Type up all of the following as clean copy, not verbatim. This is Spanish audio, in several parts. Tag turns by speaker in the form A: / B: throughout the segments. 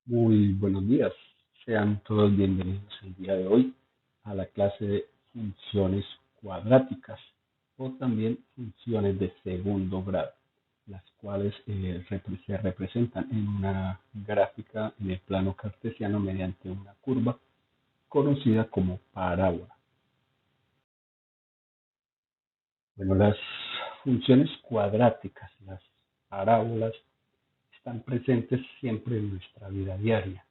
A: Muy buenos días, sean todos bienvenidos el día de hoy a la clase de funciones cuadráticas o también funciones de segundo grado, las cuales se representan en una gráfica en el plano cartesiano mediante una curva conocida como parábola. Bueno, las funciones cuadráticas, las parábolas, están presentes siempre en nuestra vida diaria.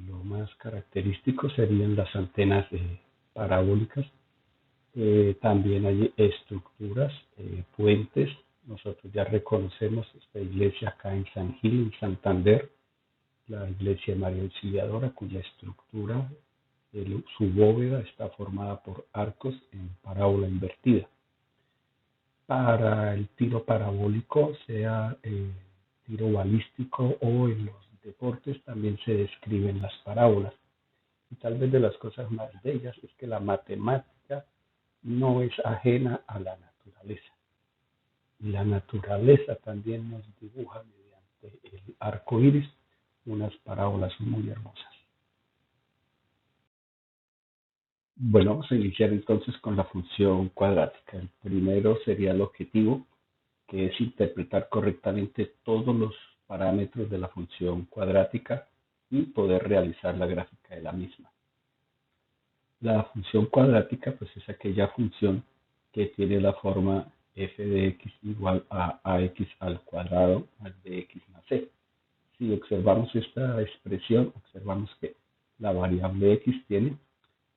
A: Lo más característico serían las antenas parabólicas. También hay estructuras, puentes. Nosotros ya reconocemos esta iglesia acá en San Gil, en Santander, la iglesia María Auxiliadora, cuya estructura, su bóveda está formada por arcos en parábola invertida. Para el tiro parabólico, sea tiro balístico o en los deportes, también se describen las parábolas. Y tal vez de las cosas más bellas es que la matemática no es ajena a la naturaleza. Y la naturaleza también nos dibuja mediante el arco iris unas parábolas muy hermosas. Bueno, vamos a iniciar entonces con la función cuadrática. El primero sería el objetivo, que es interpretar correctamente todos los parámetros de la función cuadrática y poder realizar la gráfica de la misma. La función cuadrática pues es aquella función que tiene la forma f de x igual a ax al cuadrado más bx más c. Si observamos esta expresión, observamos que la variable x tiene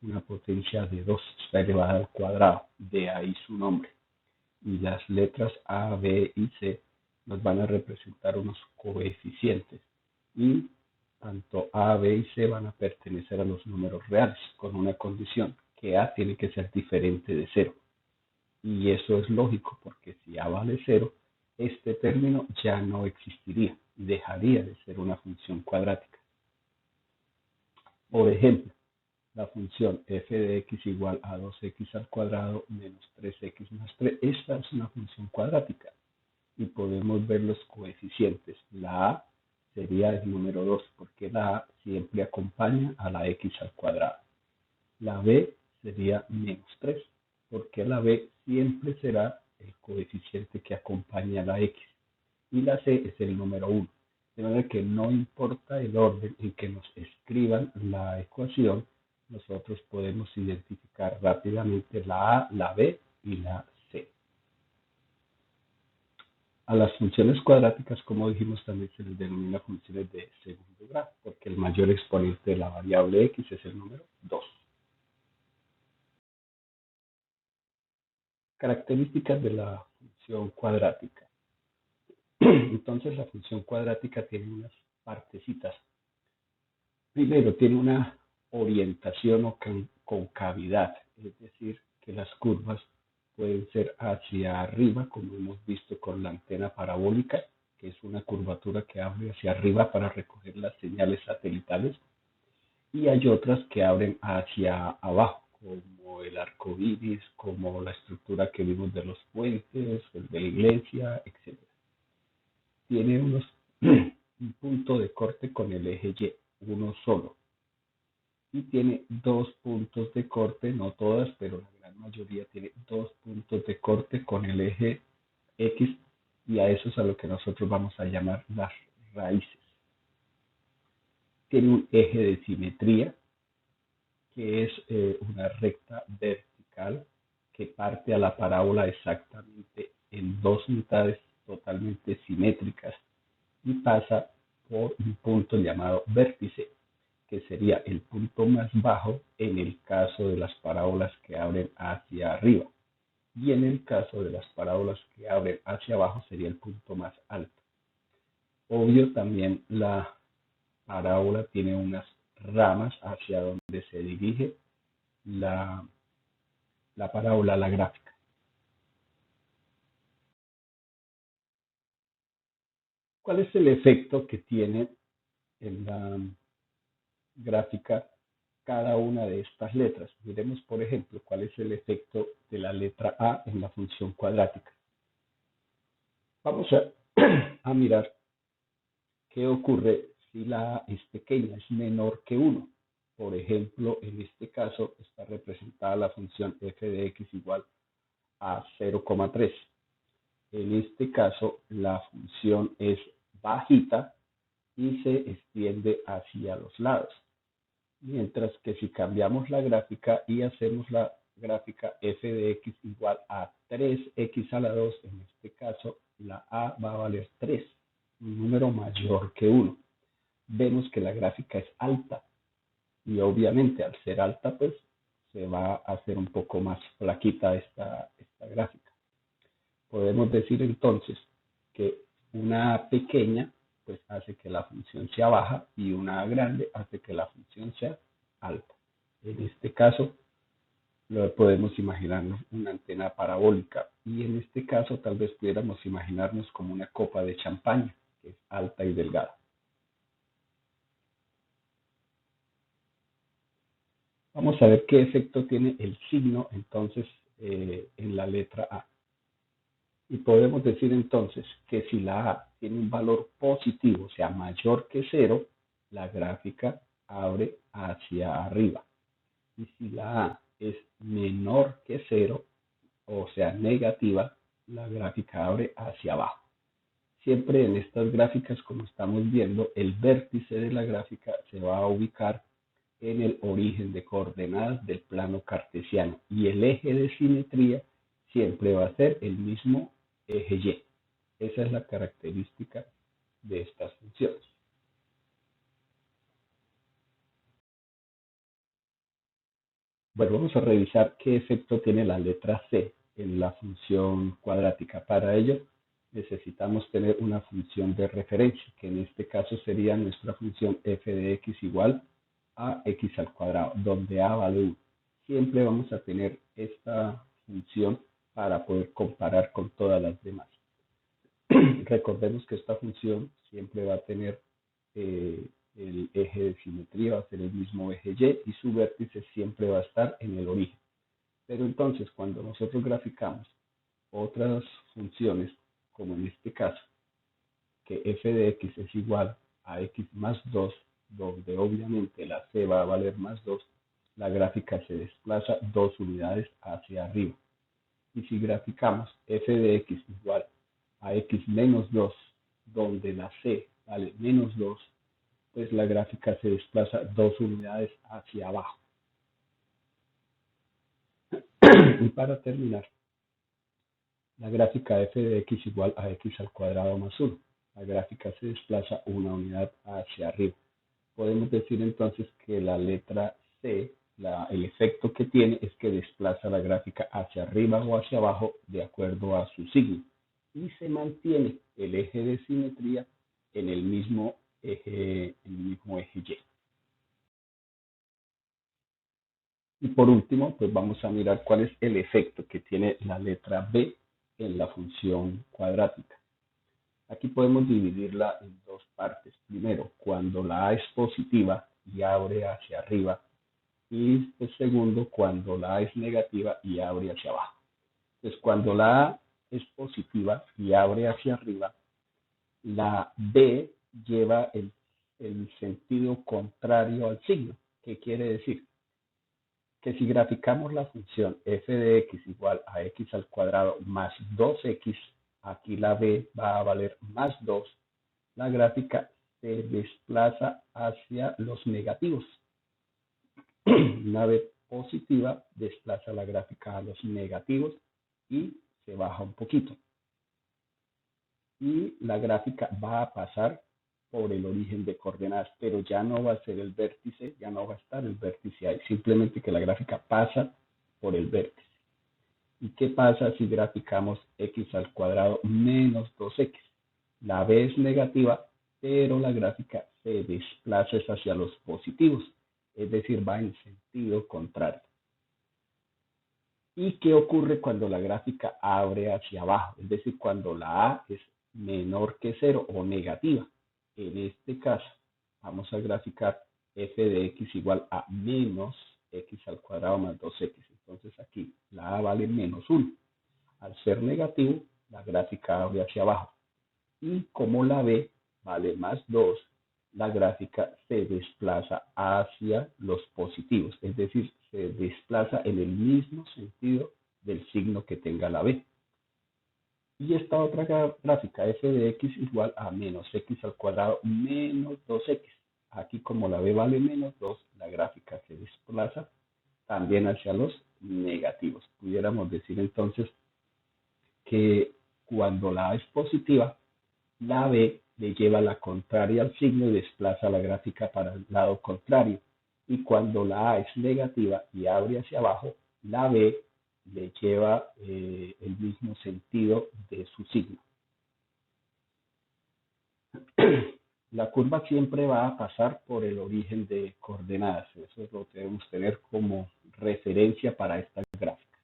A: una potencia de 2, está elevada al cuadrado, de ahí su nombre. Y las letras a, b y c nos van a representar unos coeficientes. Y tanto A, B y C van a pertenecer a los números reales, con una condición, que A tiene que ser diferente de 0. Y eso es lógico, porque si A vale 0, este término ya no existiría, dejaría de ser una función cuadrática. Por ejemplo, la función f de x igual a 2x al cuadrado menos 3x más 3, esta es una función cuadrática. Y podemos ver los coeficientes. La A sería el número 2, porque la A siempre acompaña a la x al cuadrado. La B sería menos 3, porque la B siempre será el coeficiente que acompaña a la x. Y la C es el número 1. De manera que no importa el orden en que nos escriban la ecuación, nosotros podemos identificar rápidamente la A, la B y la C. A las funciones cuadráticas, como dijimos, también se les denomina funciones de segundo grado, porque el mayor exponente de la variable x es el número 2. Características de la función cuadrática. Entonces, la función cuadrática tiene unas partecitas. Primero, tiene una orientación o concavidad, es decir, que las curvas pueden ser hacia arriba, como hemos visto con la antena parabólica, que es una curvatura que abre hacia arriba para recoger las señales satelitales, y hay otras que abren hacia abajo, como el arco iris, como la estructura que vimos de los puentes, el de la iglesia, etc. Tiene un punto de corte con el eje Y, uno solo, y tiene dos puntos de corte, no todas, pero la gran mayoría tiene dos puntos de corte con el eje X, y a eso es a lo que nosotros vamos a llamar las raíces. Tiene un eje de simetría, que es una recta vertical que parte a la parábola exactamente en dos mitades totalmente simétricas y pasa por un punto llamado vértice, que sería el punto más bajo en el caso de las parábolas que abren hacia arriba. Y en el caso de las parábolas que abren hacia abajo sería el punto más alto. Obvio, también la parábola tiene unas ramas hacia donde se dirige la, la parábola, la gráfica. ¿Cuál es el efecto que tiene en la gráfica cada una de estas letras? Miremos, por ejemplo, cuál es el efecto de la letra A en la función cuadrática. Vamos a mirar qué ocurre si la A es pequeña, es menor que 1. Por ejemplo, en este caso está representada la función f de x igual a 0,3. En este caso, la función es bajita y se extiende hacia los lados. Mientras que si cambiamos la gráfica y hacemos la gráfica f de x igual a 3x a la 2, en este caso la a va a valer 3, un número mayor que 1. Vemos que la gráfica es alta y obviamente al ser alta pues se va a hacer un poco más flaquita esta gráfica. Podemos decir entonces que una A pequeña pues hace que la función sea baja y una A grande hace que la función sea alta. En este caso lo podemos imaginarnos una antena parabólica y en este caso tal vez pudiéramos imaginarnos como una copa de champaña que es alta y delgada. Vamos a ver qué efecto tiene el signo entonces en la letra A. Y podemos decir entonces que si la A tiene un valor positivo, o sea, mayor que 0, la gráfica abre hacia arriba. Y si la A es menor que 0, o sea, negativa, la gráfica abre hacia abajo. Siempre en estas gráficas, como estamos viendo, el vértice de la gráfica se va a ubicar en el origen de coordenadas del plano cartesiano y el eje de simetría siempre va a ser el mismo eje Y. Esa es la característica de estas funciones. Bueno, vamos a revisar qué efecto tiene la letra C en la función cuadrática. Para ello necesitamos tener una función de referencia, que en este caso sería nuestra función f de x igual a x al cuadrado, donde a vale 1. Siempre vamos a tener esta función para poder comparar con todas las demás. Recordemos que esta función siempre va a tener el eje de simetría, va a ser el mismo eje Y y su vértice siempre va a estar en el origen. Pero entonces cuando nosotros graficamos otras funciones, como en este caso, que f de x es igual a x más 2, donde obviamente la c va a valer más 2, la gráfica se desplaza 2 unidades hacia arriba. Y si graficamos f de x igual a x menos 2, donde la c vale menos 2, pues la gráfica se desplaza 2 unidades hacia abajo. Y para terminar, la gráfica f de x igual a x al cuadrado más 1. La gráfica se desplaza una unidad hacia arriba. Podemos decir entonces que la letra C, el efecto que tiene es que desplaza la gráfica hacia arriba o hacia abajo de acuerdo a su signo. Y se mantiene el eje de simetría en el mismo eje Y. Y por último, pues vamos a mirar cuál es el efecto que tiene la letra B en la función cuadrática. Aquí podemos dividirla en dos partes. Primero, cuando la A es positiva y abre hacia arriba. Y pues, segundo, cuando la A es negativa y abre hacia abajo. Entonces, cuando la A es positiva y abre hacia arriba, la B lleva el sentido contrario al signo. ¿Qué quiere decir? Que si graficamos la función f de x igual a x al cuadrado más 2x, aquí la b va a valer más 2, la gráfica se desplaza hacia los negativos. Una b positiva desplaza la gráfica a los negativos y se baja un poquito. Y la gráfica va a pasar por el origen de coordenadas, pero ya no va a ser el vértice, ya no va a estar el vértice ahí, simplemente que la gráfica pasa por el vértice. ¿Y qué pasa si graficamos x al cuadrado menos 2x? La b es negativa, pero la gráfica se desplaza hacia los positivos, es decir, va en sentido contrario. ¿Y qué ocurre cuando la gráfica abre hacia abajo? Es decir, cuando la a es menor que 0 o negativa. En este caso, vamos a graficar f de x igual a menos x al cuadrado más 2x. Entonces aquí la a vale menos 1. Al ser negativo, la gráfica abre hacia abajo. Y como la b vale más 2, la gráfica se desplaza hacia los positivos, es decir, se desplaza en el mismo sentido del signo que tenga la B. Y esta otra gráfica f de x igual a menos x al cuadrado menos 2x. Aquí como la b vale menos 2, la gráfica se desplaza también hacia los negativos. Pudiéramos decir entonces que cuando la A es positiva, la B le lleva la contraria al signo y desplaza la gráfica para el lado contrario. Y cuando la A es negativa y abre hacia abajo, la B le lleva el mismo sentido de su signo. La curva siempre va a pasar por el origen de coordenadas. Eso lo debemos tener como referencia para estas gráficas.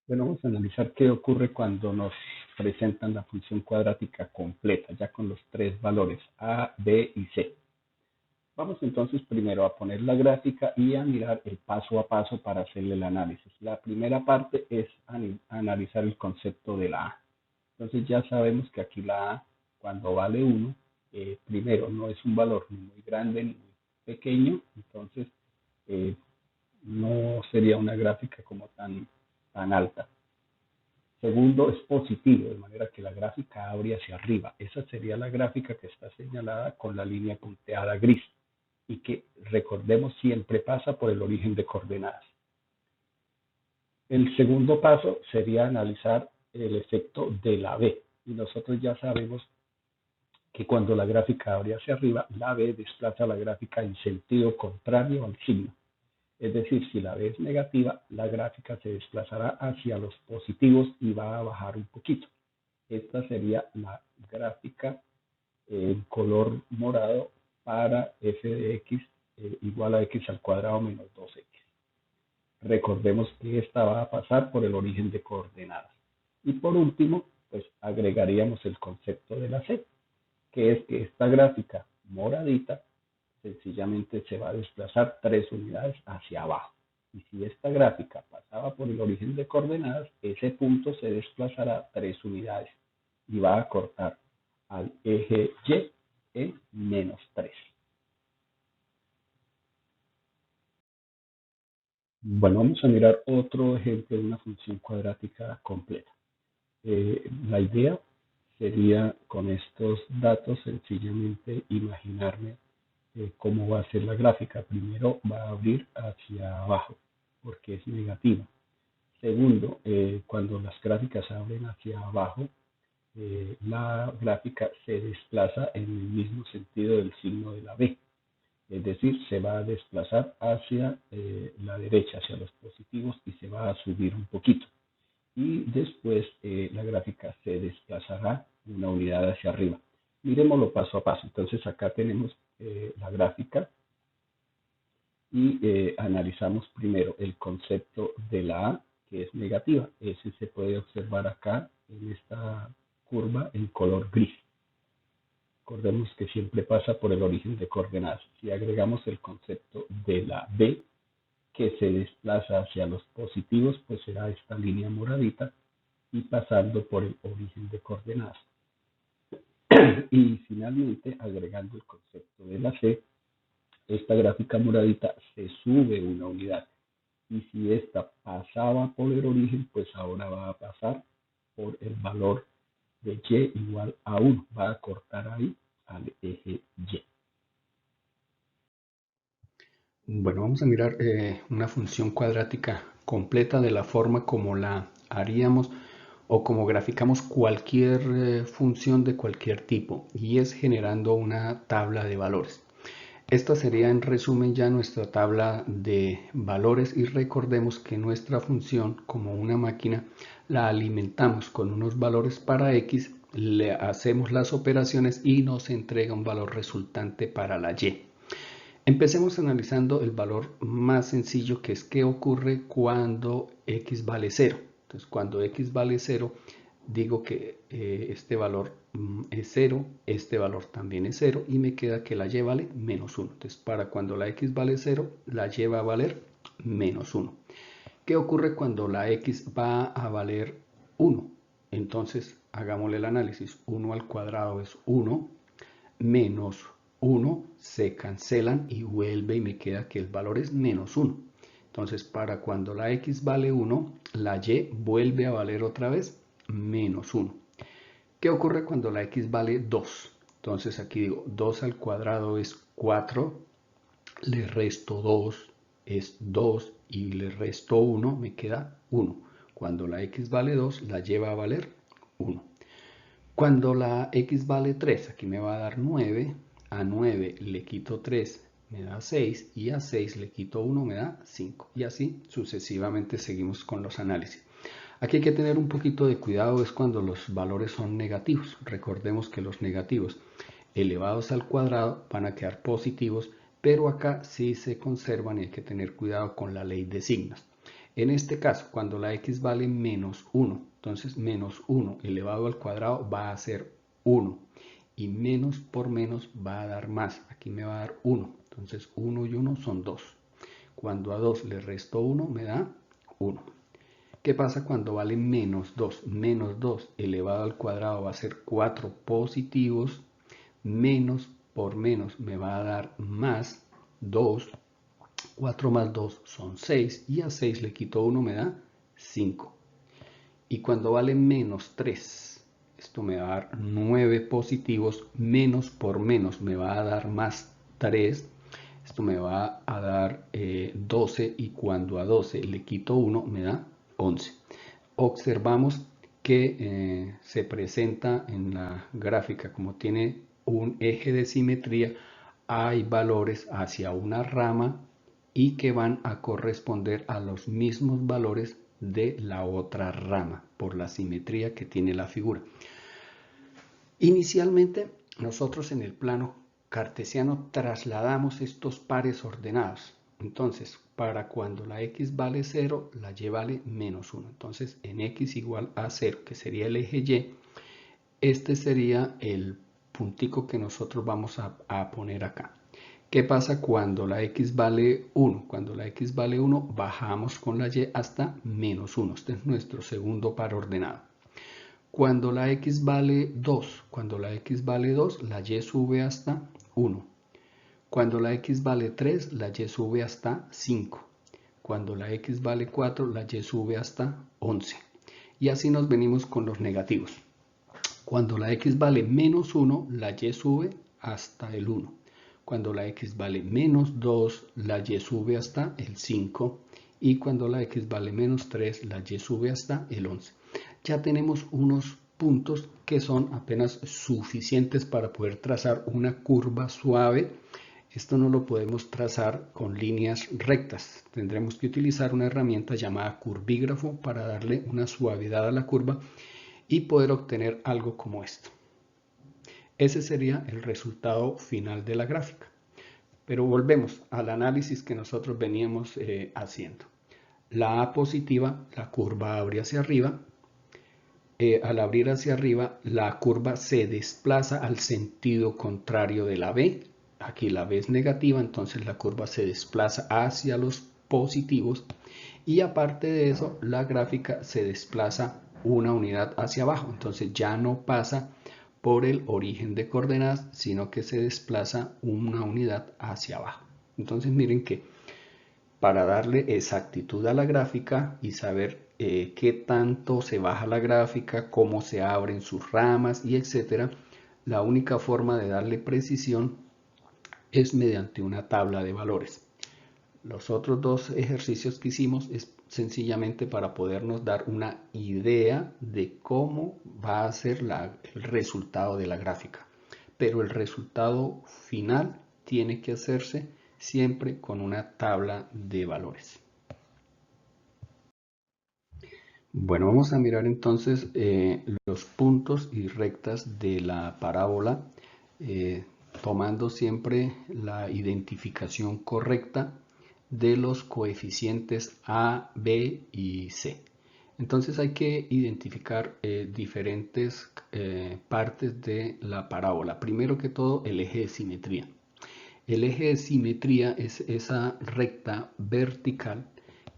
A: Bueno, vamos a analizar qué ocurre cuando nos presentan la función cuadrática completa, ya con los tres valores A, B y C. Vamos entonces primero a poner la gráfica y a mirar el paso a paso para hacerle el análisis. La primera parte es analizar el concepto de la A. Entonces ya sabemos que aquí la A, cuando vale 1, primero no es un valor ni muy grande ni muy pequeño, entonces no sería una gráfica como tan alta. Segundo, es positivo, de manera que la gráfica abre hacia arriba. Esa sería la gráfica que está señalada con la línea punteada gris y que, recordemos, siempre pasa por el origen de coordenadas. El segundo paso sería analizar el efecto de la B. Y nosotros ya sabemos que cuando la gráfica abre hacia arriba, la B desplaza la gráfica en sentido contrario al signo. Es decir, si la B es negativa, la gráfica se desplazará hacia los positivos y va a bajar un poquito. Esta sería la gráfica en color morado para f de x igual a x al cuadrado menos 2x. Recordemos que esta va a pasar por el origen de coordenadas. Y por último, pues agregaríamos el concepto de la C, que es que esta gráfica moradita sencillamente se va a desplazar 3 unidades hacia abajo. Y si esta gráfica pasaba por el origen de coordenadas, ese punto se desplazará 3 unidades y va a cortar al eje Y en menos 3. Bueno, vamos a mirar otro ejemplo de una función cuadrática completa. La idea sería con estos datos sencillamente imaginarme cómo va a ser la gráfica. Primero va a abrir hacia abajo porque es negativa. Segundo, cuando las gráficas abren hacia abajo, la gráfica se desplaza en el mismo sentido del signo de la B. Es decir, se va a desplazar hacia la derecha, hacia los positivos y se va a subir un poquito. Y después la gráfica se desplazará una unidad hacia arriba. Miremoslo paso a paso. Entonces acá tenemos la gráfica y analizamos primero el concepto de la A, que es negativa. Ese se puede observar acá en esta curva en color gris. Recordemos que siempre pasa por el origen de coordenadas. Si agregamos el concepto de la B, que se desplaza hacia los positivos, pues será esta línea moradita y pasando por el origen de coordenadas. Y finalmente, agregando el concepto de la C, esta gráfica moradita se sube una unidad. Y si esta pasaba por el origen, pues ahora va a pasar por el valor de Y igual a 1. Va a cortar ahí al eje Y.
B: Bueno, vamos a mirar una función cuadrática completa de la forma como la haríamos o como graficamos cualquier función de cualquier tipo, y es generando una tabla de valores. Esta sería en resumen ya nuestra tabla de valores, y recordemos que nuestra función, como una máquina, la alimentamos con unos valores para x, le hacemos las operaciones y nos entrega un valor resultante para la y. Empecemos analizando el valor más sencillo, que es qué ocurre cuando x vale 0. Entonces, cuando x vale 0, digo que este valor es 0, este valor también es 0, y me queda que la y vale menos 1. Entonces, para cuando la x vale 0, la y va a valer menos 1. ¿Qué ocurre cuando la x va a valer 1? Entonces, hagámosle el análisis. 1 al cuadrado es 1, menos 1 se cancelan y vuelve y me queda que el valor es menos 1. Entonces, para cuando la x vale 1, la y vuelve a valer otra vez menos 1. ¿Qué ocurre cuando la x vale 2? Entonces aquí digo, 2 al cuadrado es 4, le resto 2 es 2 y le resto 1, me queda 1. Cuando la x vale 2, la y va a valer 1. Cuando la x vale 3, aquí me va a dar 9, a 9 le quito 3, me da 6, y a 6 le quito 1, me da 5. Y así sucesivamente seguimos con los análisis. Aquí hay que tener un poquito de cuidado, es cuando los valores son negativos. Recordemos que los negativos elevados al cuadrado van a quedar positivos, pero acá sí se conservan y hay que tener cuidado con la ley de signos. En este caso, cuando la x vale menos 1, entonces menos 1 elevado al cuadrado va a ser 1. Y menos por menos va a dar más. Aquí me va a dar 1. Entonces 1 y 1 son 2. Cuando a 2 le resto 1 me da 1. ¿Qué pasa cuando vale menos 2? Menos 2 elevado al cuadrado va a ser 4 positivos. Menos por menos me va a dar más 2. 4 más 2 son 6 y a 6 le quito 1 me da 5. Y cuando vale menos 3, esto me va a dar 9 positivos, menos por menos me va a dar más 3, esto me va a dar 12 y cuando a 12 le quito 1 me da 11. Observamos que se presenta en la gráfica como tiene un eje de simetría, hay valores hacia una rama y que van a corresponder a los mismos valores de la otra rama por la simetría que tiene la figura. Inicialmente nosotros en el plano cartesiano trasladamos estos pares ordenados. Entonces, para cuando la x vale 0, la y vale menos 1. Entonces, en x igual a 0, que sería el eje y, este sería el puntico que nosotros vamos a poner acá. ¿Qué pasa cuando la x vale 1? Cuando la x vale 1, bajamos con la y hasta menos 1. Este es nuestro segundo par ordenado. Cuando la x vale 2, la y sube hasta 1. Cuando la x vale 3, la y sube hasta 5. Cuando la x vale 4, la y sube hasta 11. Y así nos venimos con los negativos. Cuando la x vale menos 1, la y sube hasta el 1. Cuando la x vale menos 2, la y sube hasta el 5. Y cuando la x vale menos 3, la y sube hasta el 11. Ya tenemos unos puntos que son apenas suficientes para poder trazar una curva suave. Esto no lo podemos trazar con líneas rectas. Tendremos que utilizar una herramienta llamada curvígrafo para darle una suavidad a la curva y poder obtener algo como esto. Ese sería el resultado final de la gráfica. Pero volvemos al análisis que nosotros veníamos haciendo. La A positiva, la curva abre hacia arriba. Al abrir hacia arriba, la curva se desplaza al sentido contrario de la B. Aquí la B es negativa, entonces la curva se desplaza hacia los positivos. Y aparte de eso, la gráfica se desplaza una unidad hacia abajo. Entonces ya no pasa por el origen de coordenadas, sino que se desplaza una unidad hacia abajo. Entonces miren que para darle exactitud a la gráfica y saber qué tanto se baja la gráfica, cómo se abren sus ramas y etcétera, la única forma de darle precisión es mediante una tabla de valores. Los otros dos ejercicios que hicimos es sencillamente para podernos dar una idea de cómo va a ser el resultado de la gráfica. Pero el resultado final tiene que hacerse siempre con una tabla de valores. Bueno, vamos a mirar entonces los puntos y rectas de la parábola, tomando siempre la identificación correcta de los coeficientes A, B y C. Entonces hay que identificar diferentes partes de la parábola. Primero que todo, el eje de simetría. El eje de simetría es esa recta vertical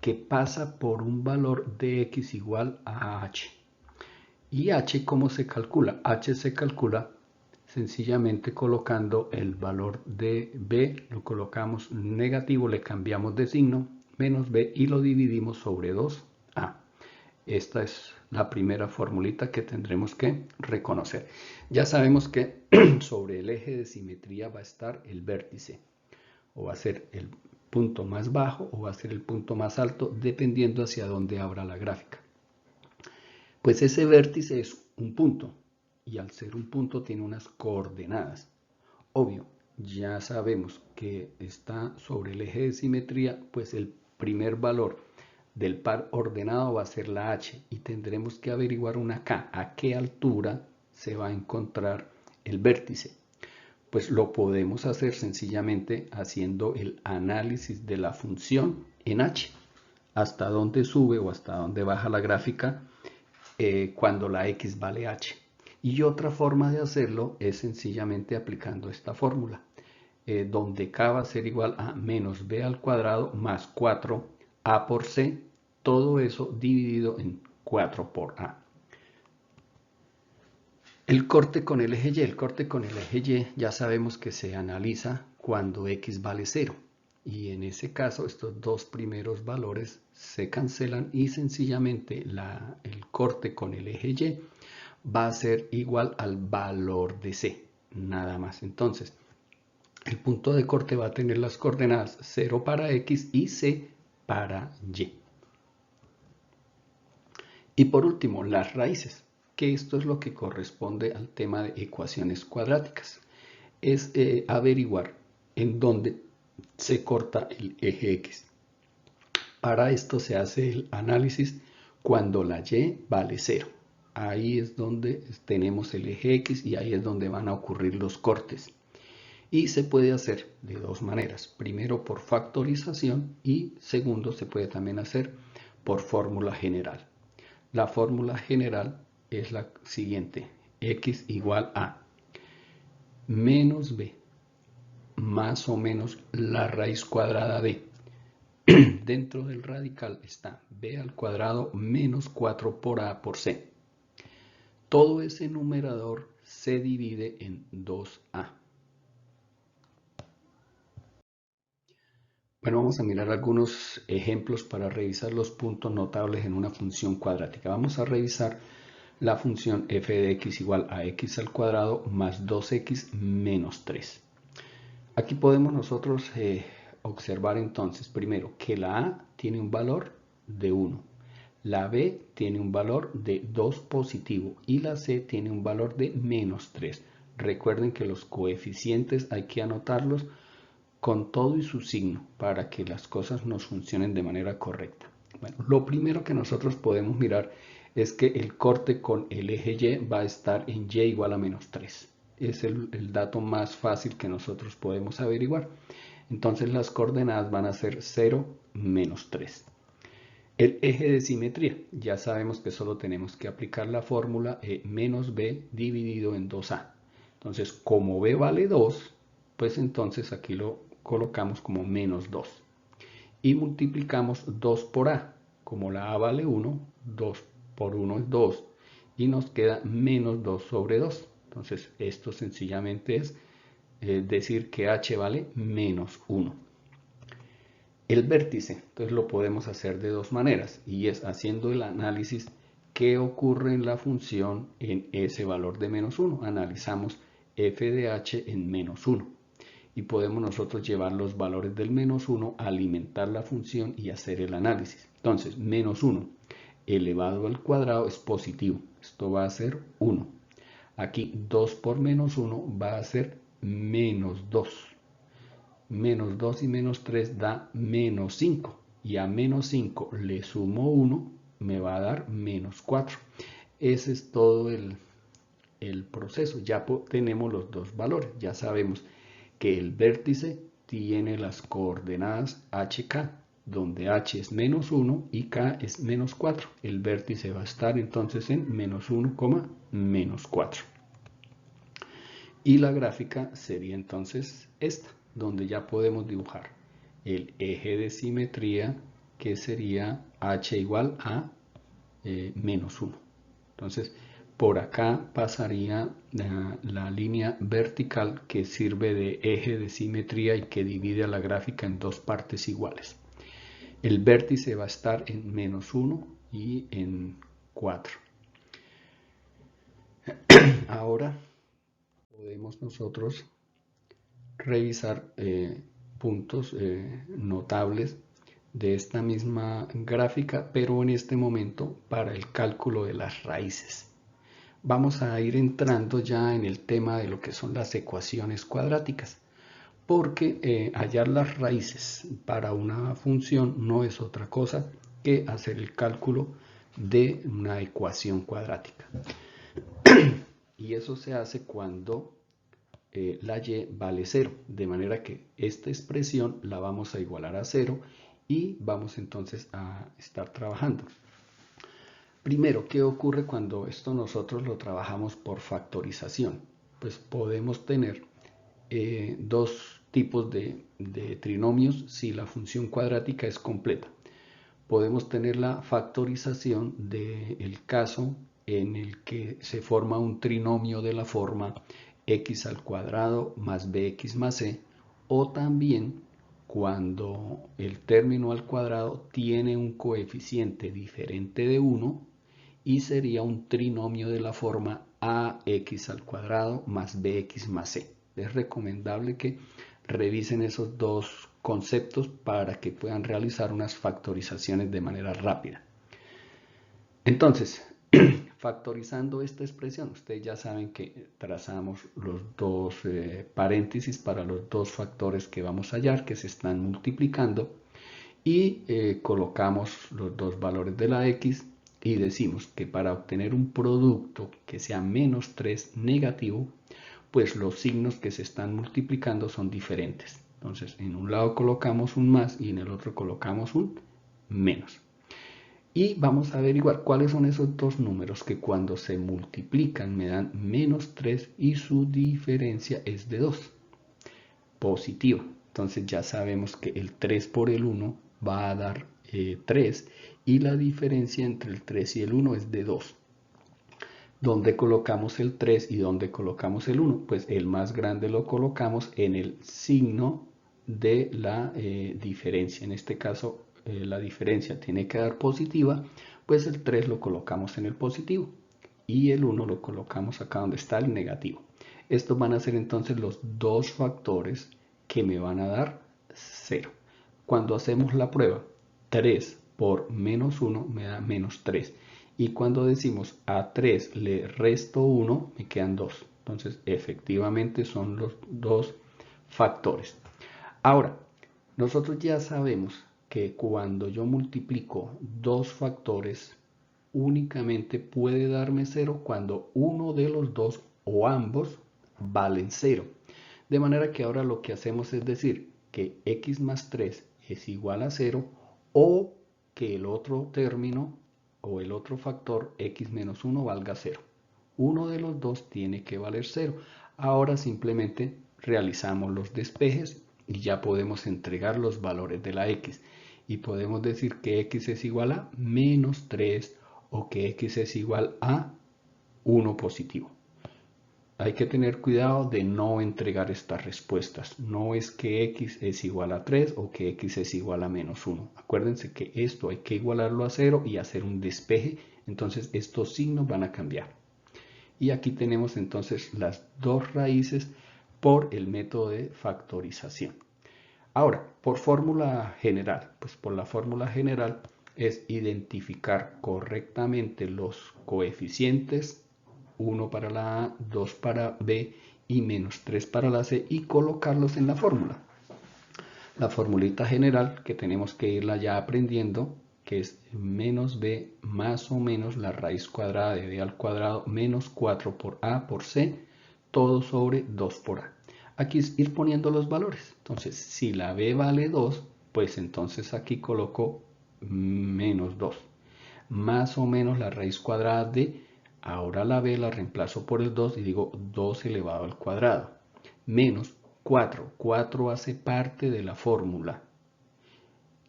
B: que pasa por un valor de x igual a h. ¿Y h cómo se calcula? H se calcula sencillamente colocando el valor de b, lo colocamos negativo, le cambiamos de signo, menos b, y lo dividimos sobre 2a. Esta es la primera formulita que tendremos que reconocer. Ya sabemos que sobre el eje de simetría va a estar el vértice, o va a ser el punto más bajo o va a ser el punto más alto, dependiendo hacia dónde abra la gráfica. Pues ese vértice es un punto, y al ser un punto tiene unas coordenadas. Obvio, ya sabemos que está sobre el eje de simetría, pues el primer valor del par ordenado va a ser la h, y tendremos que averiguar una k, a qué altura se va a encontrar el vértice. Pues lo podemos hacer sencillamente haciendo el análisis de la función en h, hasta dónde sube o hasta dónde baja la gráfica cuando la x vale h. Y otra forma de hacerlo es sencillamente aplicando esta fórmula, donde k va a ser igual a menos b al cuadrado más 4a por c, todo eso dividido en 4 por a. El corte con el eje Y. El corte con el eje Y ya sabemos que se analiza cuando x vale 0. Y en ese caso estos dos primeros valores se cancelan y sencillamente el corte con el eje Y va a ser igual al valor de C, nada más. Entonces, el punto de corte va a tener las coordenadas 0 para X y C para Y. Y por último, las raíces, que esto es lo que corresponde al tema de ecuaciones cuadráticas. Es averiguar en dónde se corta el eje X. Para esto se hace el análisis cuando la Y vale 0. Ahí es donde tenemos el eje X y ahí es donde van a ocurrir los cortes. Y se puede hacer de dos maneras. Primero por factorización y segundo se puede también hacer por fórmula general. La fórmula general es la siguiente: x igual a menos b más o menos la raíz cuadrada de. Dentro del radical está b al cuadrado menos 4 por a por c. Todo ese numerador se divide en 2a. Bueno, vamos a mirar algunos ejemplos para revisar los puntos notables en una función cuadrática. Vamos a revisar la función f de x igual a x al cuadrado más 2x menos 3. Aquí podemos nosotros observar entonces primero que la a tiene un valor de 1, la b tiene un valor de 2 positivo y la c tiene un valor de menos 3. Recuerden que los coeficientes hay que anotarlos con todo y su signo para que las cosas nos funcionen de manera correcta. Bueno, lo primero que nosotros podemos mirar es que el corte con el eje Y va a estar en Y igual a menos 3. Es el dato más fácil que nosotros podemos averiguar. Entonces las coordenadas van a ser 0, menos 3. El eje de simetría, ya sabemos que solo tenemos que aplicar la fórmula menos b dividido en 2a. Entonces, como b vale 2, pues entonces aquí lo colocamos como menos 2. Y multiplicamos 2 por a. Como la a vale 1, 2 por 1 es 2. Y nos queda menos 2 sobre 2. Entonces, esto sencillamente es decir que h vale menos 1. El vértice, entonces lo podemos hacer de dos maneras, y es haciendo el análisis qué ocurre en la función en ese valor de menos 1. Analizamos f de h en menos 1. Y podemos nosotros llevar los valores del menos 1, alimentar la función y hacer el análisis. Entonces, menos 1 elevado al cuadrado es positivo. Esto va a ser 1. Aquí 2 por menos 1 va a ser menos 2. Menos 2 y menos 3 da menos 5. Y a menos 5 le sumo 1, me va a dar menos 4. Ese es todo el proceso. Ya tenemos los dos valores. Ya sabemos que el vértice tiene las coordenadas hk, donde h es menos 1 y k es menos 4. El vértice va a estar entonces en menos 1, menos 4. Y la gráfica sería entonces esta, donde ya podemos dibujar el eje de simetría, que sería h igual a menos 1. Entonces, por acá pasaría la línea vertical que sirve de eje de simetría y que divide a la gráfica en dos partes iguales. El vértice va a estar en -1 y en 4. Ahora podemos nosotros revisar puntos notables de esta misma gráfica, pero en este momento para el cálculo de las raíces. Vamos a ir entrando ya en el tema de lo que son las ecuaciones cuadráticas, porque hallar las raíces para una función no es otra cosa que hacer el cálculo de una ecuación cuadrática. Y eso se hace cuando la y vale 0, de manera que esta expresión la vamos a igualar a 0 y vamos entonces a estar trabajando. Primero, ¿qué ocurre cuando esto nosotros lo trabajamos por factorización? Pues podemos tener dos tipos de trinomios si la función cuadrática es completa. Podemos tener la factorización del caso en el que se forma un trinomio de la forma x al cuadrado más bx más c, o también cuando el término al cuadrado tiene un coeficiente diferente de 1 y sería un trinomio de la forma ax al cuadrado más bx más c. Es recomendable que revisen esos dos conceptos para que puedan realizar unas factorizaciones de manera rápida. Entonces, factorizando esta expresión, ustedes ya saben que trazamos los dos paréntesis para los dos factores que vamos a hallar, que se están multiplicando, y colocamos los dos valores de la x y decimos que para obtener un producto que sea -3 negativo, pues los signos que se están multiplicando son diferentes. Entonces, en un lado colocamos un más y en el otro colocamos un menos. Y vamos a averiguar cuáles son esos dos números que cuando se multiplican me dan -3 y su diferencia es de 2. Positiva. Entonces ya sabemos que el 3 por el 1 va a dar 3 y la diferencia entre el 3 y el 1 es de 2. ¿Dónde colocamos el 3 y dónde colocamos el 1? Pues el más grande lo colocamos en el signo de la diferencia. En este caso la diferencia tiene que dar positiva, pues el 3 lo colocamos en el positivo y el 1 lo colocamos acá donde está el negativo. Estos van a ser entonces los dos factores que me van a dar 0. Cuando hacemos la prueba, 3 por -1 me da -3. Y cuando decimos a 3 le resto 1, me quedan 2. Entonces, efectivamente son los dos factores. Ahora, nosotros ya sabemos que cuando yo multiplico dos factores, únicamente puede darme 0 cuando uno de los dos o ambos valen 0. De manera que ahora lo que hacemos es decir que x más 3 es igual a 0 o que el otro término o el otro factor x menos 1 valga 0. Uno de los dos tiene que valer 0. Ahora simplemente realizamos los despejes y ya podemos entregar los valores de la x. Y podemos decir que x es igual a -3 o que x es igual a 1 positivo. Hay que tener cuidado de no entregar estas respuestas. No es que x es igual a 3 o que x es igual a -1. Acuérdense que esto hay que igualarlo a 0 y hacer un despeje. Entonces estos signos van a cambiar. Y aquí tenemos entonces las dos raíces por el método de factorización. Ahora, por fórmula general, pues por la fórmula general es identificar correctamente los coeficientes, 1 para la A, 2 para B y -3 para la C, y colocarlos en la fórmula. La formulita general que tenemos que irla ya aprendiendo, que es -b más o menos la raíz cuadrada de b al cuadrado menos 4 por a por c, todo sobre 2 por a. Aquí es ir poniendo los valores. Entonces, si la b vale 2, pues entonces aquí coloco -2. Más o menos la raíz cuadrada de, ahora la b la reemplazo por el 2 y digo 2 elevado al cuadrado. Menos 4. 4 hace parte de la fórmula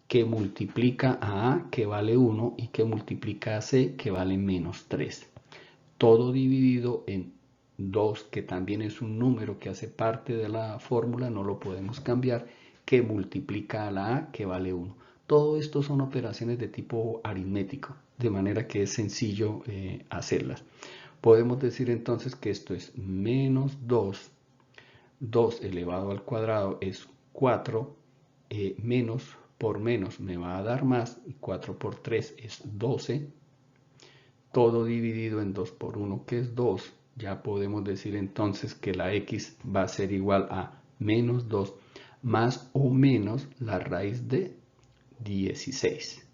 B: que multiplica a A, que vale 1, y que multiplica a C, que vale -3. todo dividido en 2, que también es un número que hace parte de la fórmula, no lo podemos cambiar, que multiplica a la a, que vale 1. Todo esto son operaciones de tipo aritmético, de manera que es sencillo hacerlas. Podemos decir entonces que esto es menos 2, 2 elevado al cuadrado es 4, menos por menos me va a dar más, y 4 por 3 es 12, todo dividido en 2 por 1, que es 2. Ya podemos decir entonces que la x va a ser igual a menos 2 más o menos la raíz de 16,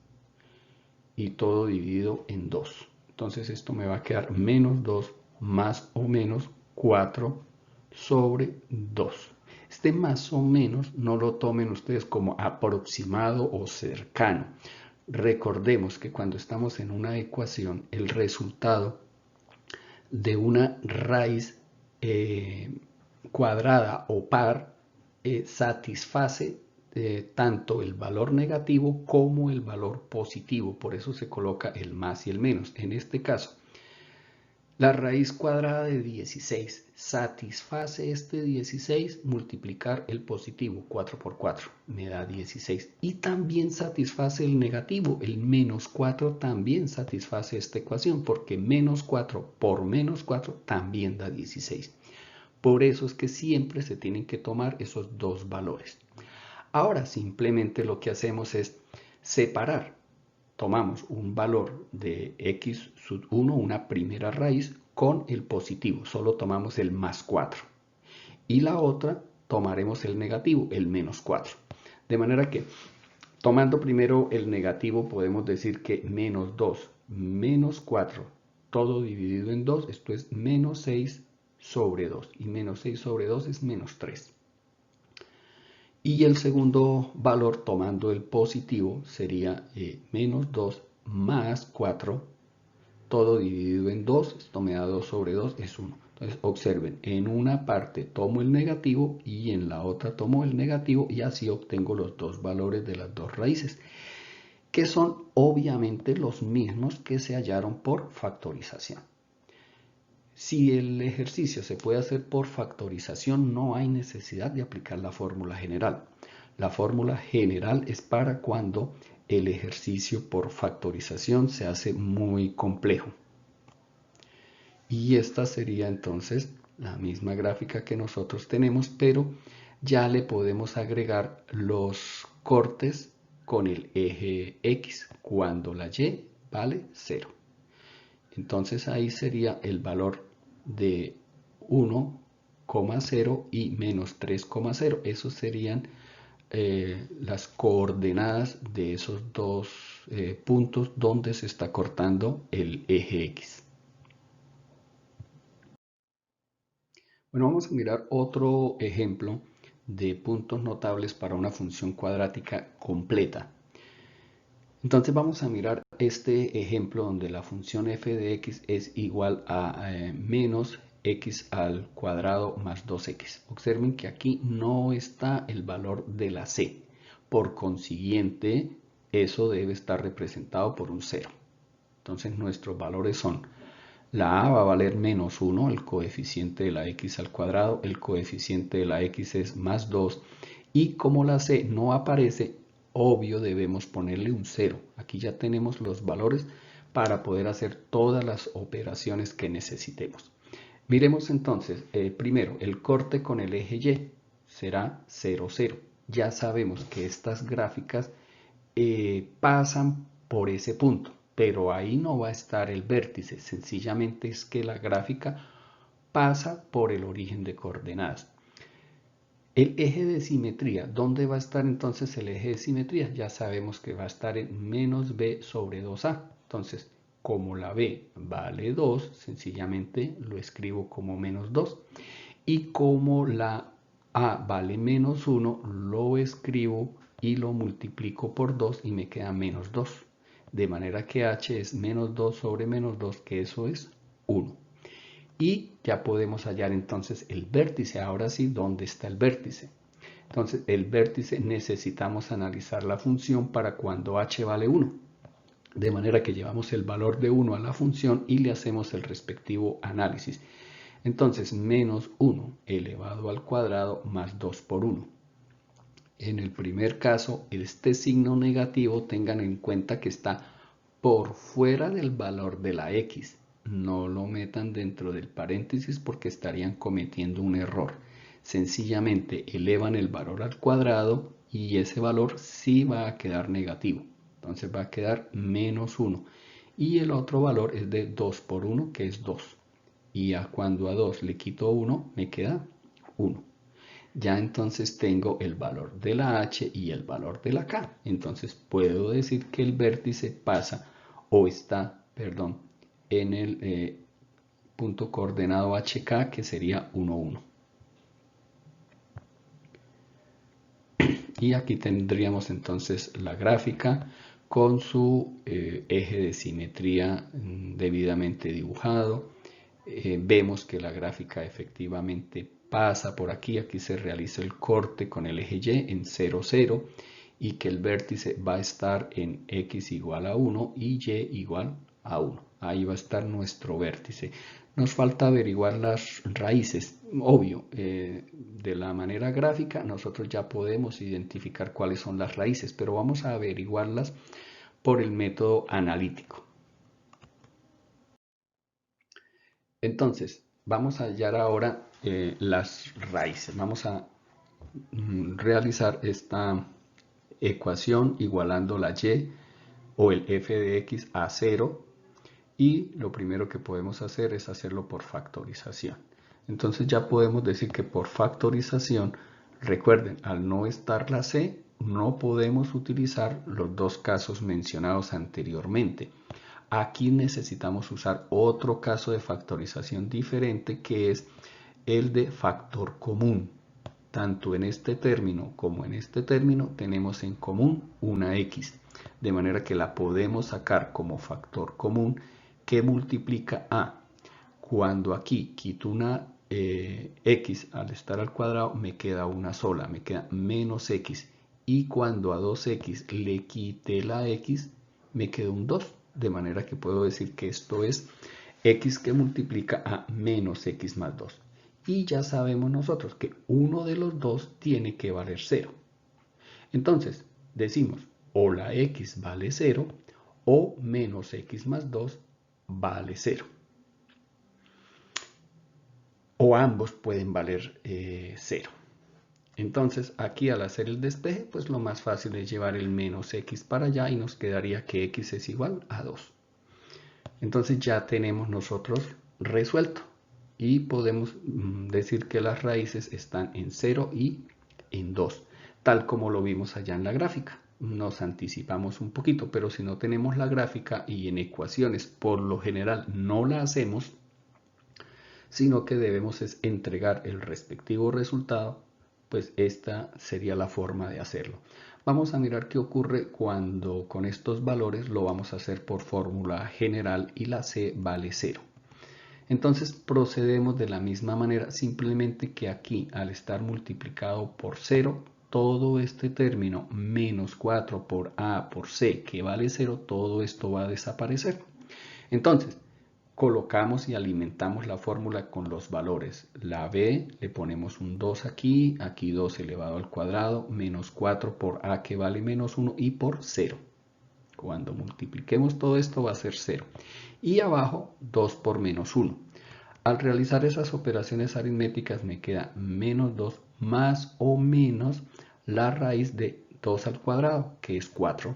B: y todo dividido en 2. Entonces esto me va a quedar menos 2 más o menos 4 sobre 2. Este más o menos no lo tomen ustedes como aproximado o cercano. Recordemos que cuando estamos en una ecuación, el resultado de una raíz cuadrada o par satisface tanto el valor negativo como el valor positivo. Por eso se coloca el más y el menos. En este caso, la raíz cuadrada de 16 satisface este 16, multiplicar el positivo, 4 por 4 me da 16. Y también satisface el negativo, el menos 4 también satisface esta ecuación, porque menos 4 por menos 4 también da 16. Por eso es que siempre se tienen que tomar esos dos valores. Ahora simplemente lo que hacemos es separar. Tomamos un valor de x sub 1, una primera raíz, con el positivo, solo tomamos el más 4. Y la otra tomaremos el negativo, el menos 4. De manera que, tomando primero el negativo, podemos decir que menos 2 menos 4, todo dividido en 2, esto es menos 6 sobre 2. Y menos 6 sobre 2 es menos 3. Y el segundo valor, tomando el positivo, sería menos 2 más 4, todo dividido en 2, esto me da 2 sobre 2, es 1. Entonces observen, en una parte tomo el negativo y en la otra tomo el negativo, y así obtengo los dos valores de las dos raíces, que son obviamente los mismos que se hallaron por factorización. Si el ejercicio se puede hacer por factorización, no hay necesidad de aplicar la fórmula general. La fórmula general es para cuando el ejercicio por factorización se hace muy complejo. Y esta sería entonces la misma gráfica que nosotros tenemos, pero ya le podemos agregar los cortes con el eje X cuando la Y vale 0. Entonces ahí sería el valor de 1,0 y menos 3,0. Esos serían las coordenadas de esos dos puntos donde se está cortando el eje X. Bueno, vamos a mirar otro ejemplo de puntos notables para una función cuadrática completa. Entonces vamos a mirar este ejemplo donde la función f de x es igual a menos x al cuadrado más 2x. Observen que aquí no está el valor de la c. Por consiguiente, eso debe estar representado por un 0. Entonces nuestros valores son: la a va a valer menos 1, el coeficiente de la x al cuadrado, el coeficiente de la x es más 2, y como la c no aparece, obvio debemos ponerle un 0. Aquí ya tenemos los valores para poder hacer todas las operaciones que necesitemos. Miremos entonces, primero, el corte con el eje Y será 0, 0. Ya sabemos que estas gráficas pasan por ese punto, pero ahí no va a estar el vértice, sencillamente es que la gráfica pasa por el origen de coordenadas. El eje de simetría, ¿dónde va a estar entonces el eje de simetría? Ya sabemos que va a estar en menos b sobre 2a. Entonces, como la b vale 2, sencillamente lo escribo como menos 2. Y como la a vale menos 1, lo escribo y lo multiplico por 2 y me queda menos 2. De manera que h es menos 2 sobre menos 2, que eso es 1. Y ya podemos hallar entonces el vértice. Ahora sí, ¿dónde está el vértice? Entonces, el vértice necesitamos analizar la función para cuando h vale 1. De manera que llevamos el valor de 1 a la función y le hacemos el respectivo análisis. Entonces, menos 1 elevado al cuadrado más 2 por 1. En el primer caso, este signo negativo tengan en cuenta que está por fuera del valor de la x. No lo metan dentro del paréntesis porque estarían cometiendo un error. Sencillamente elevan el valor al cuadrado y ese valor sí va a quedar negativo. Entonces va a quedar menos 1. Y el otro valor es de 2 por 1, que es 2. Y cuando a 2 le quito 1, me queda 1. Ya entonces tengo el valor de la h y el valor de la k. Entonces puedo decir que el vértice pasa o está, perdón, en el punto coordenado hk, que sería 1, 1. Y aquí tendríamos entonces la gráfica con su eje de simetría debidamente dibujado. Vemos que la gráfica efectivamente pasa por aquí, aquí se realiza el corte con el eje Y en 0, 0 y que el vértice va a estar en x igual a 1 y y igual a 1. Ahí va a estar nuestro vértice. Nos falta averiguar las raíces. Obvio, de la manera gráfica nosotros ya podemos identificar cuáles son las raíces, pero vamos a averiguarlas por el método analítico. Entonces, vamos a hallar ahora las raíces. Vamos a realizar esta ecuación igualando la y o el f de x a 0, y lo primero que podemos hacer es hacerlo por factorización. Entonces ya podemos decir que por factorización, recuerden, al no estar la c, no podemos utilizar los dos casos mencionados anteriormente. Aquí necesitamos usar otro caso de factorización diferente, que es el de factor común. Tanto en este término como en este término tenemos en común una x, de manera que la podemos sacar como factor común que multiplica a. Cuando aquí quito una x al estar al cuadrado, me queda una sola, me queda menos x. Y cuando a 2x le quite la x, me queda un 2. De manera que puedo decir que esto es x que multiplica a menos x más 2. Y ya sabemos nosotros que uno de los dos tiene que valer 0. Entonces, decimos o la x vale 0 o menos x más 2 vale 0. O ambos pueden valer 0. Entonces, aquí al hacer el despeje, pues lo más fácil es llevar el menos x para allá y nos quedaría que x es igual a 2. Entonces ya tenemos nosotros resuelto y podemos decir que las raíces están en 0 y en 2, tal como lo vimos allá en la gráfica. Nos anticipamos un poquito, pero si no tenemos la gráfica y en ecuaciones por lo general no la hacemos, sino que debemos es entregar el respectivo resultado, pues esta sería la forma de hacerlo. Vamos a mirar qué ocurre cuando con estos valores lo vamos a hacer por fórmula general y la c vale 0. Entonces procedemos de la misma manera, simplemente que aquí al estar multiplicado por 0, todo este término menos 4 por a por c que vale 0, todo esto va a desaparecer. Entonces, colocamos y alimentamos la fórmula con los valores. La b le ponemos un 2 aquí, aquí 2 elevado al cuadrado, menos 4 por a que vale menos 1 y por 0. Cuando multipliquemos todo esto va a ser 0. Y abajo 2 por menos 1. Al realizar esas operaciones aritméticas me queda menos 2 más o menos la raíz de 2 al cuadrado, que es 4,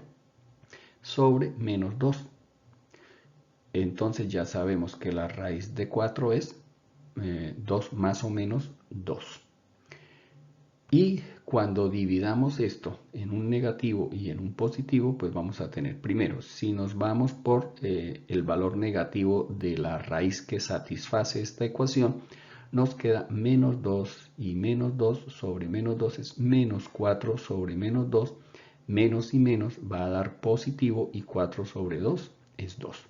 B: sobre menos 2. Entonces ya sabemos que la raíz de 4 es 2 más o menos 2. Y cuando dividamos esto en un negativo y en un positivo, pues vamos a tener primero, si nos vamos por el valor negativo de la raíz que satisface esta ecuación, nos queda menos 2 y menos 2 sobre menos 2 es menos 4 sobre menos 2, menos y menos va a dar positivo y 4 sobre 2 es 2.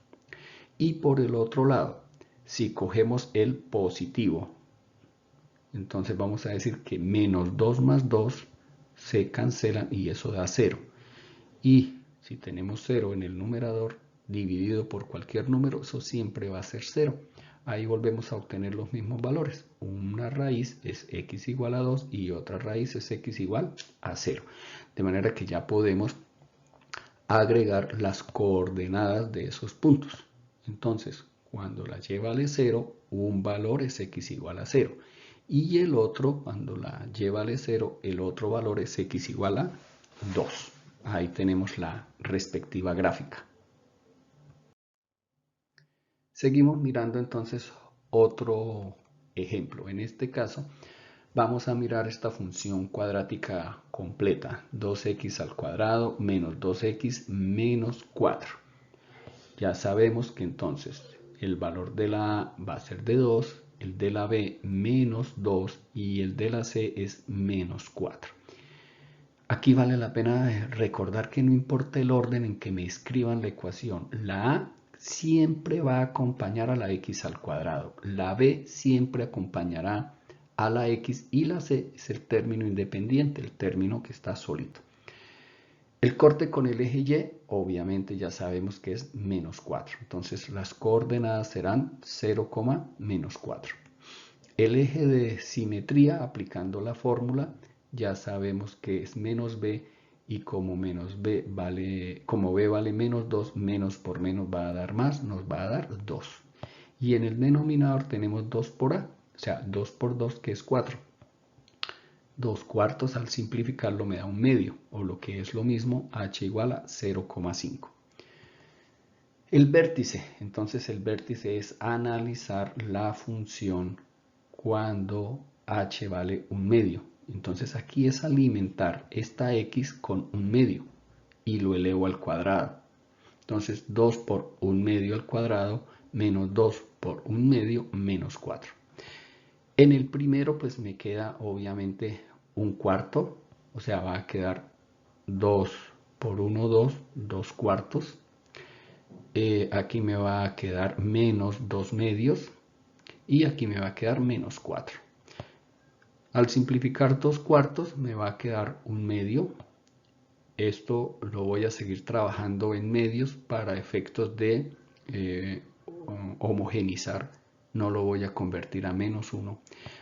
B: Y por el otro lado, si cogemos el positivo, entonces vamos a decir que menos 2 más 2 se cancelan y eso da 0. Y Si tenemos 0 en el numerador dividido por cualquier número, eso siempre va a ser 0. Ahí volvemos a obtener los mismos valores. Una raíz es x igual a 2 y otra raíz es x igual a 0. De manera que ya podemos agregar las coordenadas de esos puntos. Entonces, cuando la y vale 0, un valor es x igual a 0. Y el otro, cuando la y vale 0, el otro valor es x igual a 2. Ahí tenemos la respectiva gráfica. Seguimos mirando entonces otro ejemplo. En este caso, vamos a mirar esta función cuadrática completa. 2x al cuadrado menos 2x menos 4. Ya sabemos que entonces el valor de la A va a ser de 2, el de la B menos 2 y el de la C es menos 4. Aquí vale la pena recordar que no importa el orden en que me escriban la ecuación, la A siempre va a acompañar a la x al cuadrado, la B siempre acompañará a la x y la C es el término independiente, el término que está solito. El corte con el eje Y, obviamente ya sabemos que es menos 4. Entonces las coordenadas serán 0, menos 4. El eje de simetría, aplicando la fórmula, ya sabemos que es menos b y como b vale menos 2, menos por menos va a dar más, nos va a dar 2. Y en el denominador tenemos 2 por a, o sea, 2 por 2 que es 4. 2 cuartos al simplificarlo me da un medio, o lo que es lo mismo, h igual a 0,5. El vértice, entonces el vértice es analizar la función cuando h vale un medio. Entonces aquí es alimentar esta x con un medio y lo elevo al cuadrado. Entonces 2 por un medio al cuadrado menos 2 por un medio menos 4. En el primero pues me queda obviamente un cuarto, o sea va a quedar 2 por 1, 2, 2 cuartos. Aquí me va a quedar menos 2 medios y aquí me va a quedar menos 4. Al simplificar 2 cuartos me va a quedar un medio. Esto lo voy a seguir trabajando en medios para efectos de homogenizar. No lo voy a convertir a menos 1.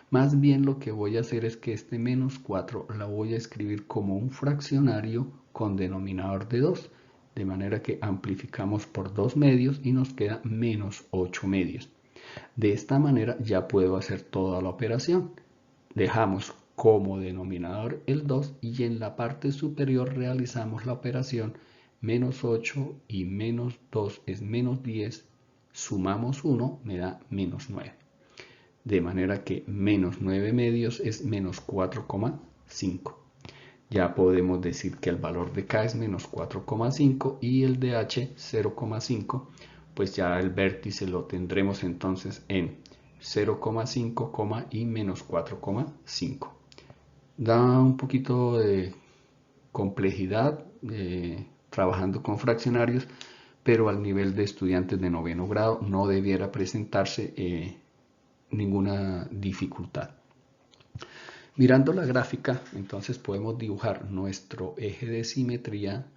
B: Más bien lo que voy a hacer es que este menos 4 la voy a escribir como un fraccionario con denominador de 2. De manera que amplificamos por 2 medios y nos queda menos 8 medios. De esta manera ya puedo hacer toda la operación. Dejamos como denominador el 2 y en la parte superior realizamos la operación menos 8 y menos 2 es menos 10, sumamos 1 me da menos 9. De manera que menos 9 medios es menos 4,5. Ya podemos decir que el valor de K es menos 4,5 y el de H 0,5, pues ya el vértice lo tendremos entonces en 0,5, y menos 4,5. Da un poquito de complejidad trabajando con fraccionarios, pero al nivel de estudiantes de noveno grado no debiera presentarse ninguna dificultad. Mirando la gráfica, entonces podemos dibujar nuestro eje de simetría.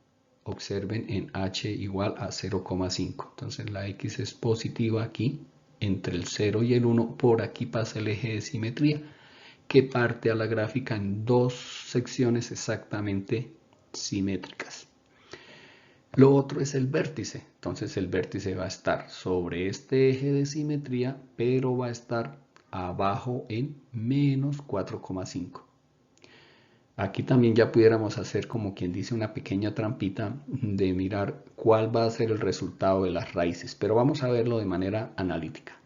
B: Observen en h igual a 0,5. Entonces la x es positiva aquí, entre el 0 y el 1. Por aquí pasa el eje de simetría, que parte a la gráfica en dos secciones exactamente simétricas. Lo otro es el vértice. Entonces el vértice va a estar sobre este eje de simetría, pero va a estar abajo en menos 4,5. Aquí también ya pudiéramos hacer como quien dice una pequeña trampita de mirar cuál va a ser el resultado de las raíces, pero vamos a verlo de manera analítica.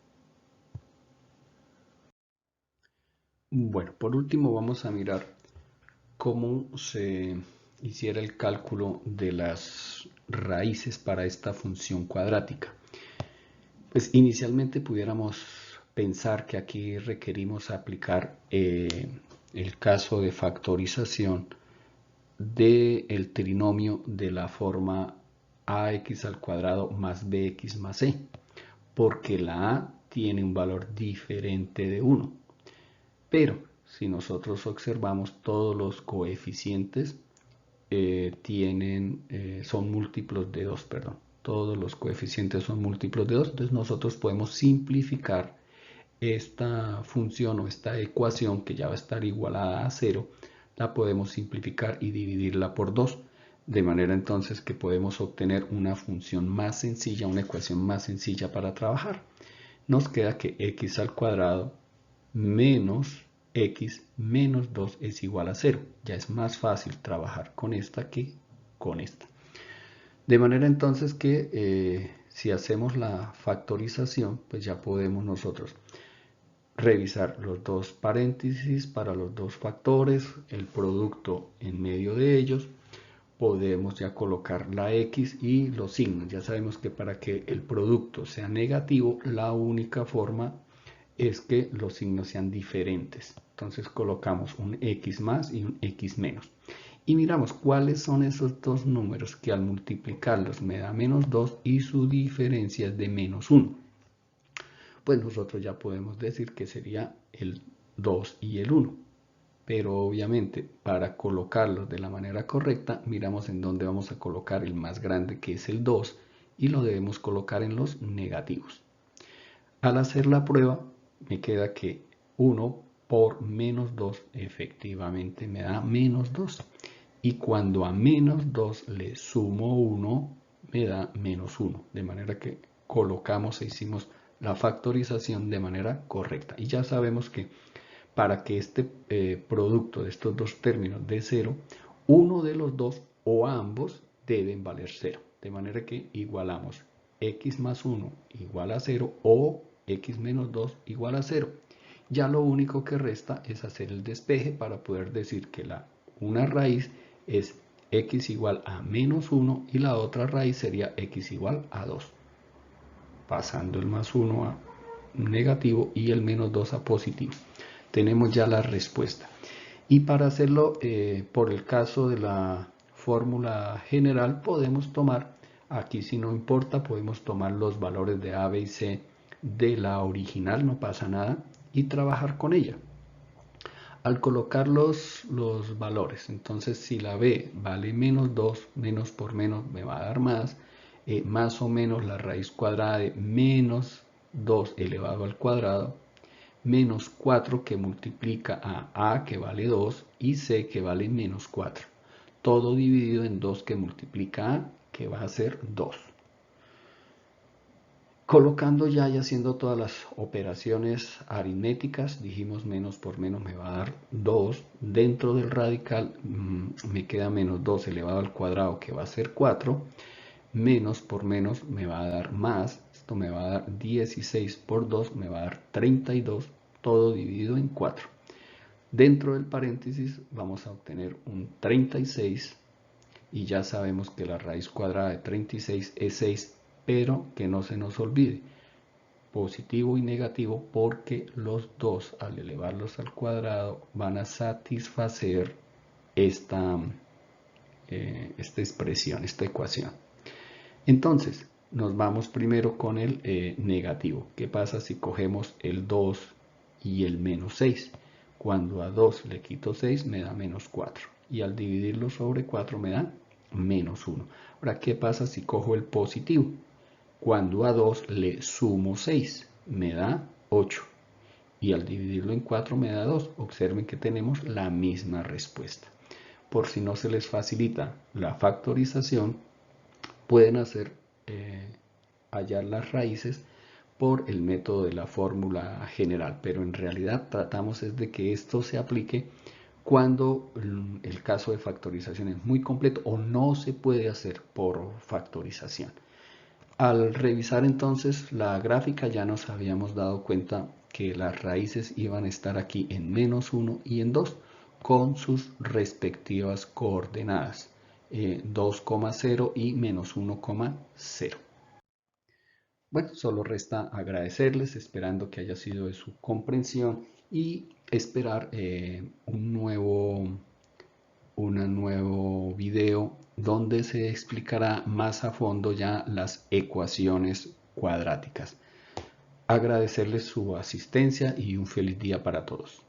B: Bueno, por último vamos a mirar cómo se hiciera el cálculo de las raíces para esta función cuadrática. Pues inicialmente pudiéramos pensar que aquí requerimos aplicar el caso de factorización del trinomio de la forma ax al cuadrado más bx más c, porque la a tiene un valor diferente de 1. Pero si nosotros observamos todos los coeficientes son múltiplos de 2, perdón. Todos los coeficientes son múltiplos de 2, entonces nosotros podemos simplificar esta función o esta ecuación que ya va a estar igualada a 0, la podemos simplificar y dividirla por 2, de manera entonces que podemos obtener una función más sencilla, una ecuación más sencilla para trabajar. Nos queda que x al cuadrado menos x menos 2 es igual a 0. Ya es más fácil trabajar con esta que con esta. De manera entonces que si hacemos la factorización, pues ya podemos nosotros revisar los dos paréntesis para los dos factores, el producto en medio de ellos. Podemos ya colocar la x y los signos. Ya sabemos que para que el producto sea negativo, la única forma es que los signos sean diferentes. Entonces colocamos un x más y un x menos. Y miramos cuáles son esos dos números que al multiplicarlos me da menos 2 y su diferencia es de menos 1. Pues nosotros ya podemos decir que sería el 2 y el 1. Pero obviamente para colocarlos de la manera correcta, miramos en dónde vamos a colocar el más grande, que es el 2, y lo debemos colocar en los negativos. Al hacer la prueba, me queda que 1 por menos 2 efectivamente me da menos 2. Y cuando a menos 2 le sumo 1, me da menos 1. De manera que colocamos e hicimos la factorización de manera correcta. Y ya sabemos que para que este producto de estos dos términos dé 0, uno de los dos o ambos deben valer 0. De manera que igualamos x más 1 igual a 0 o x menos 2 igual a 0. Ya lo único que resta es hacer el despeje para poder decir que una raíz es x igual a menos 1 y la otra raíz sería x igual a 2. Pasando el más 1 a negativo y el menos 2 a positivo. Tenemos ya la respuesta. Y para hacerlo, por el caso de la fórmula general, podemos tomar, aquí si no importa, podemos tomar los valores de A, B y C de la original, no pasa nada, y trabajar con ella. Al colocar los valores, entonces si la B vale menos 2, menos por menos me va a dar más, más o menos la raíz cuadrada de menos 2 elevado al cuadrado, menos 4 que multiplica a que vale 2 y c que vale menos 4. Todo dividido en 2 que multiplica a, que va a ser 2. Colocando ya y haciendo todas las operaciones aritméticas, dijimos menos por menos me va a dar 2. Dentro del radical me queda menos 2 elevado al cuadrado, que va a ser 4. Menos por menos me va a dar más. Esto me va a dar 16 por 2, me va a dar 32. Todo dividido en 4. Dentro del paréntesis vamos a obtener un 36 y ya sabemos que la raíz cuadrada de 36 es 6, pero que no se nos olvide, positivo y negativo, porque los dos al elevarlos al cuadrado van a satisfacer esta expresión, esta ecuación. Entonces, nos vamos primero con el negativo. ¿Qué pasa si cogemos el 2 y el menos 6? Cuando a 2 le quito 6 me da menos 4. Y al dividirlo sobre 4 me da menos 1. Ahora, ¿qué pasa si cojo el positivo? Cuando a 2 le sumo 6 me da 8. Y al dividirlo en 4 me da 2. Observen que tenemos la misma respuesta. Por si no se les facilita la factorización, pueden hallar las raíces por el método de la fórmula general, pero en realidad tratamos es de que esto se aplique cuando el caso de factorización es muy completo o no se puede hacer por factorización. Al revisar entonces la gráfica ya nos habíamos dado cuenta que las raíces iban a estar aquí en menos 1 y en 2 con sus respectivas coordenadas. 2,0 y menos 1,0. Bueno, solo resta agradecerles, esperando que haya sido de su comprensión y esperar un nuevo video donde se explicará más a fondo ya las ecuaciones cuadráticas. Agradecerles su asistencia y un feliz día para todos.